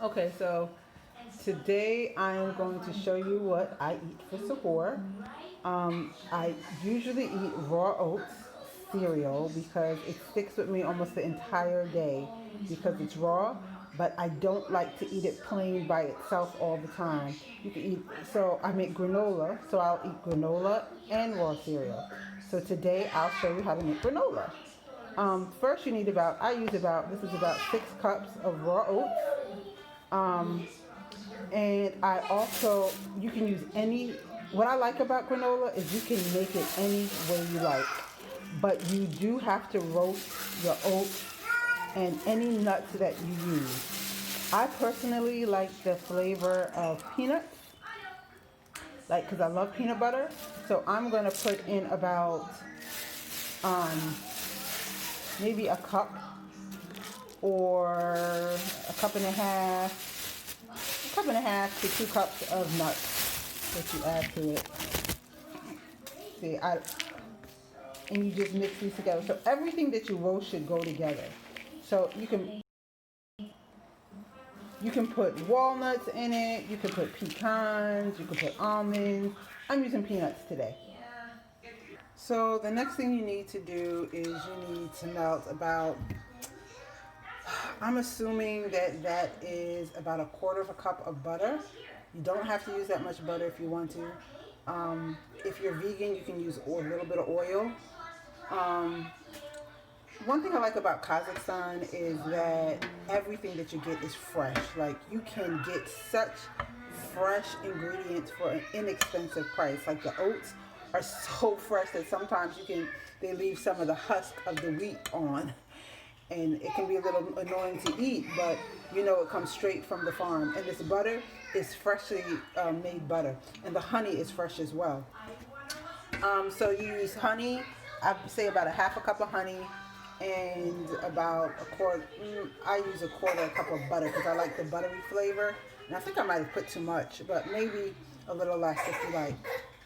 Okay, so today I am going to show you what I eat for sahoor. I usually eat raw oats cereal because it sticks with me almost the entire day because it's raw, but I don't like to eat it plain by itself all the time. You can eat, so I make granola, so I'll eat granola and raw cereal. So today I'll show you how to make granola. First you need about, I use about, this is about 6 cups of raw oats. Um, and I also, you can use any, what I like about granola is you can make it any way you like. But you do have to roast your oats and any nuts that you use. I personally like the flavor of peanuts, like, because I love peanut butter. So I'm going to put in about um, maybe a cup or a cup and a to 2 cups of nuts that you add to it. See, and you just mix these together. So everything that you roast should go together. So you can put walnuts in it. You can put pecans. You can put almonds. I'm using peanuts today. So the next thing you need to do is you need to melt about, I'm assuming that that is about a quarter of a cup of butter. You don't have to use that much butter if you want to. If you're vegan, you can use a little bit of oil. Um, One thing I like about Kazakhstan is that everything that you get is fresh. Like, you can get such fresh ingredients for an inexpensive price. Like, the oats are so fresh that sometimes they leave some of the husk of the wheat on, and it can be a little annoying to eat, but it comes straight from the farm. And this butter is freshly made butter, and the honey is fresh as well. So you use honey. I say about a half a cup of honey and about a quarter. I use a quarter cup of butter because I like the buttery flavor. And I think I might have put too much, but maybe a little less if you like.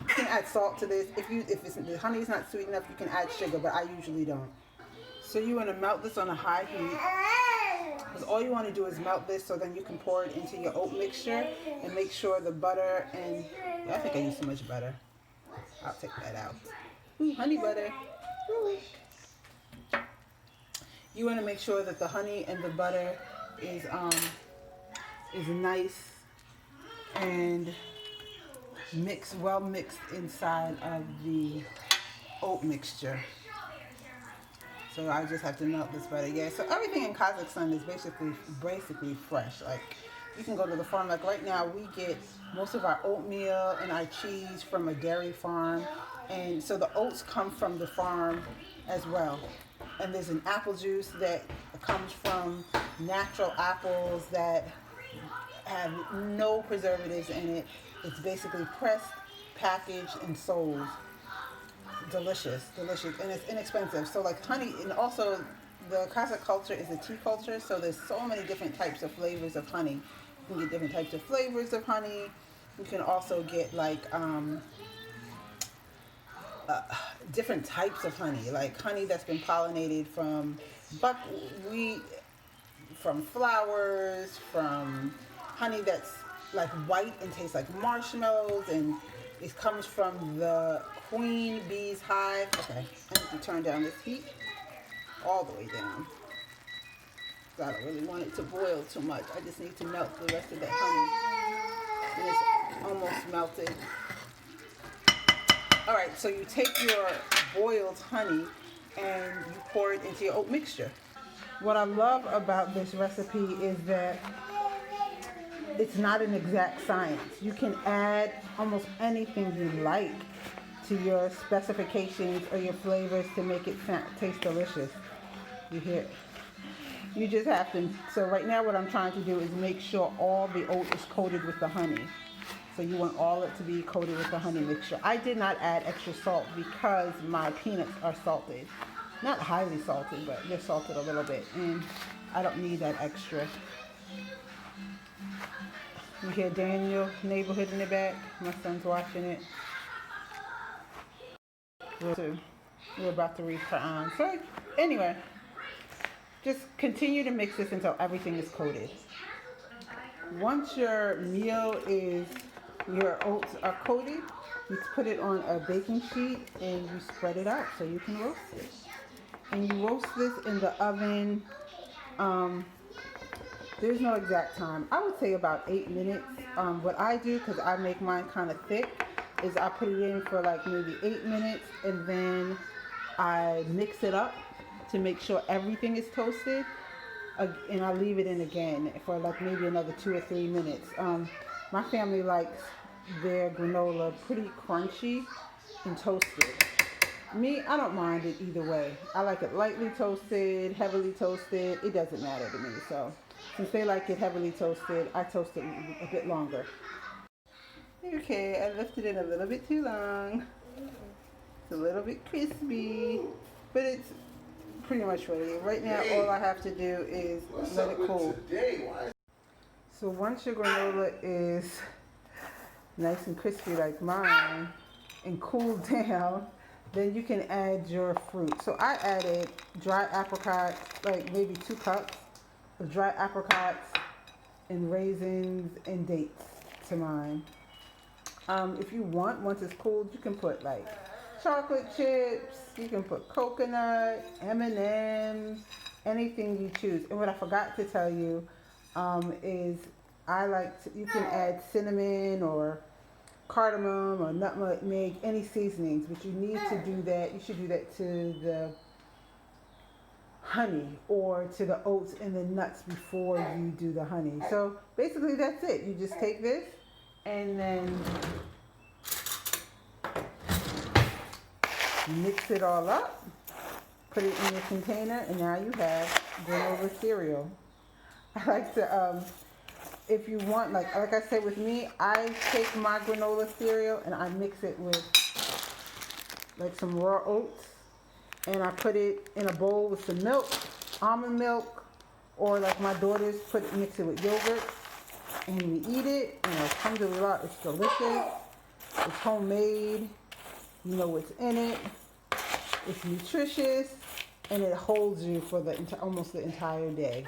You can add salt to this. If the honey is not sweet enough, you can add sugar, but I usually don't. So you want to melt this on a high heat. Because all you want to do is melt this so then you can pour it into your oat mixture and make sure the butter and, I think I used too much butter. I'll take that out. Ooh, honey butter. Ooh. You want to make sure that the honey and the butter is nice and well mixed inside of the oat mixture. So I just have to melt this butter. Yeah. So everything in Kazakhstan is basically fresh. Like, you can go to the farm. Like right now, we get most of our oatmeal and our cheese from a dairy farm, and so the oats come from the farm as well. And there's an apple juice that comes from natural apples that have no preservatives in it. It's basically pressed, packaged, and sold. Delicious, and it's inexpensive. So like honey, and also the Kazakh culture is a tea culture, so there's so many different types of flavors of honey. You can get different types of flavors of honey. You can also get like different types of honey, like honey that's been pollinated from buckwheat, from flowers, from honey that's like white and tastes like marshmallows, and it comes from the queen bee's hive. Okay, I need to turn down this heat all the way down. I don't really want it to boil too much. I just need to melt the rest of that honey. And it's almost melted. All right, so you take your boiled honey and you pour it into your oat mixture. What I love about this recipe is that it's not an exact science. You can add almost anything you like to your specifications or your flavors to make it taste delicious. You hear? You just have to. So right now, what I'm trying to do is make sure all the oat is coated with the honey. So you want all it to be coated with the honey mixture. I did not add extra salt because my peanuts are salted. Not highly salted, but they're salted a little bit. And I don't need that extra. You hear Daniel, neighborhood in the back? My son's watching it. We're about to read Quran. So anyway, just continue to mix this until everything is coated. Once your your oats are coated, you put it on a baking sheet and you spread it out so you can roast it. And you roast this in the oven. Um, there's no exact time. I would say about 8 minutes. What I do, because I make mine kind of thick, is I put it in for like maybe 8 minutes and then I mix it up to make sure everything is toasted. And I leave it in again for like maybe another 2 or 3 minutes. My family likes their granola pretty crunchy and toasted. Me, I don't mind it either way. I like it lightly toasted, heavily toasted. It doesn't matter to me. So since they like it heavily toasted, I toast it a bit longer. Okay, I left it in a little bit too long. It's a little bit crispy, but it's pretty much ready. Right now, all I have to do is let it cool. So once your granola is nice and crispy like mine and cooled down, then you can add your fruit. So I added dry apricots, like maybe 2 cups of dry apricots and raisins and dates to mine. If you want, once it's cooled, you can put like chocolate chips, you can put coconut, M&Ms, anything you choose. And what I forgot to tell you is you can add cinnamon or cardamom or nutmeg, any seasonings, but you need to do that. You should do that to the honey or to the oats and the nuts before you do the honey. So basically that's it. You just take this and then mix it all up, put it in your container, and now you have granola cereal. I like to, if you want, like I said with me, I take my granola cereal and I mix it with like some raw oats, and I put it in a bowl with some milk, almond milk, or like my daughters mix it with yogurt, and we eat it, and alhamdulillah, it's delicious, it's homemade, you know what's in it, it's nutritious, and it holds you for almost the entire day.